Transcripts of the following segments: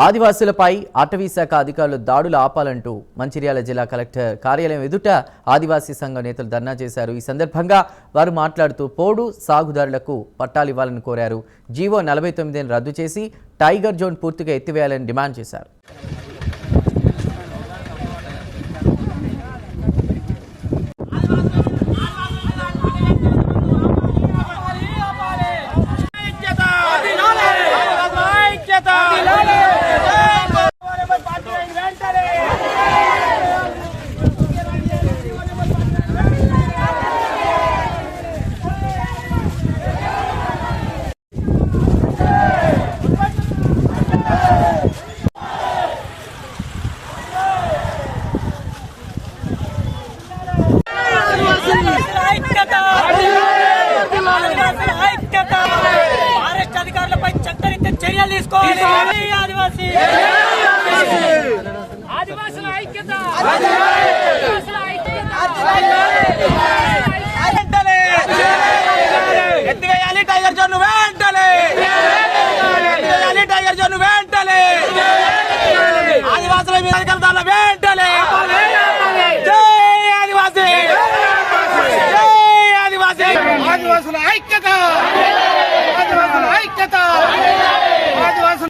ఆదివాసులపై అటవీ శాఖ అధికారులు దాడులు ఆపాలంటూ మంచిర్యాల జిల్లా కలెక్టర్ కార్యాలయం ఎదుట ఆదివాసీ సంఘం నేతలు ధర్నా చేశారు. ఈ సందర్భంగా వారు మాట్లాడుతూ పోడు సాగుదారులకు పట్టాలు ఇవ్వాలని కోరారు. జీవో 49ని రద్దు చేసి టైగర్ జోన్ పూర్తిగా ఎత్తివేయాలని డిమాండ్ చేశారు. అధికారులపై చట్టరీత్యా చర్యలు తీసుకోవాలి. ఆదివాసుల ఐక్యత, ఎత్తివేయాలి టైగర్ జోన్ వెంటనే, ఎత్తివేయాలి టైగర్ జోన్ వెంటనే, ఆదివాసుల మీద అధికారుల వెంటనే. జై ఆదివాసీ, జై ఆదివాసీ, ఆదివాసుల ఐక్యత, ఆదివాసుల ఐక్యత, ఆదివాసుల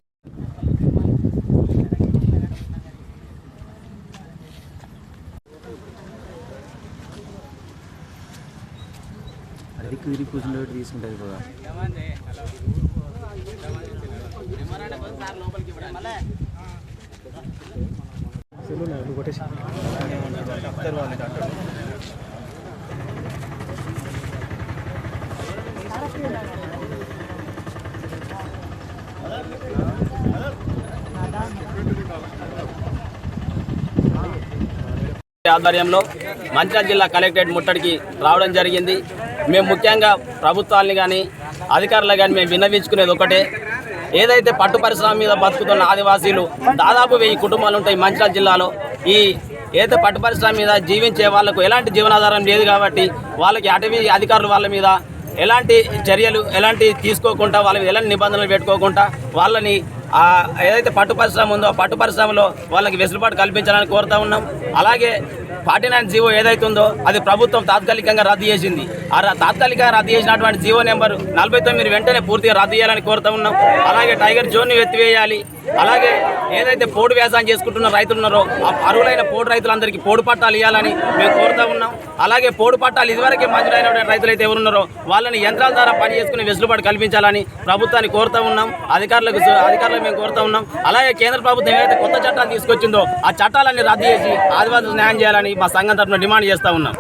అది కూరి కూర్చుంటే తీసుకుంటుంది కదా. ఆధ్వర్యంలో మంచిర్యాల జిల్లా కలెక్టరేట్ ముట్టడికి రావడం జరిగింది. మేము ముఖ్యంగా ప్రభుత్వాన్ని కానీ అధికారులు కానీ మేము విన్నవించుకునేది ఒకటే, ఏదైతే పట్టు పరిశ్రమ మీద బతుకుతున్న ఆదివాసీలు దాదాపు 1000 కుటుంబాలు ఉంటాయి మంచిర్యాల జిల్లాలో. ఈ ఏదైతే పట్టు పరిశ్రమ మీద జీవించే వాళ్లకు ఎలాంటి జీవనాధారం లేదు కాబట్టి వాళ్ళకి అటవీ అధికారులు వాళ్ళ మీద ఎలాంటి చర్యలు తీసుకోకుండా వాళ్ళ మీద ఎలాంటి నిబంధనలు పెట్టుకోకుండా వాళ్ళని ఏదైతే పట్టు పరిశ్రమ ఉందో పట్టు పరిశ్రమలో వాళ్ళకి వెసులుబాటు కల్పించాలని కోరుతా ఉన్నాం. అలాగే 49 జీవో ఏదైతే ఉందో అది ప్రభుత్వం తాత్కాలికంగా రద్దు చేసింది. ఆ తాత్కాలికంగా రద్దు చేసినటువంటి జీవో నెంబర్ 49 వెంటనే పూర్తిగా రద్దు చేయాలని కోరుతా ఉన్నాం. అలాగే టైగర్ జోన్ ఎత్తివేయాలి. అలాగే ఏదైతే పోడు వ్యవసాయం చేసుకుంటున్న రైతులు ఉన్నారో ఆ అర్హులైన పోడు రైతులందరికీ పోడు పట్టాలు ఇవ్వాలని మేము కోరుతా ఉన్నాం. అలాగే పోడు పట్టాలు ఇదివరకే మంజూరైన రైతులు అయితే ఎవరున్నారో వాళ్ళని యంత్రాల ద్వారా పని చేసుకుని వెసులుబాటు కల్పించాలని ప్రభుత్వాన్ని కోరుతా ఉన్నాం. అధికారులకు మేము కోరుతా ఉన్నాం. అలాగే కేంద్ర ప్రభుత్వం ఏదైతే కొత్త చట్టాలు తీసుకొచ్చిందో ఆ చట్టాలన్నీ రద్దు చేసి ఆదివాసులకు న్యాయం చేయాలని మా సంఘం తరఫున డిమాండ్ చేస్తూ ఉన్నాం.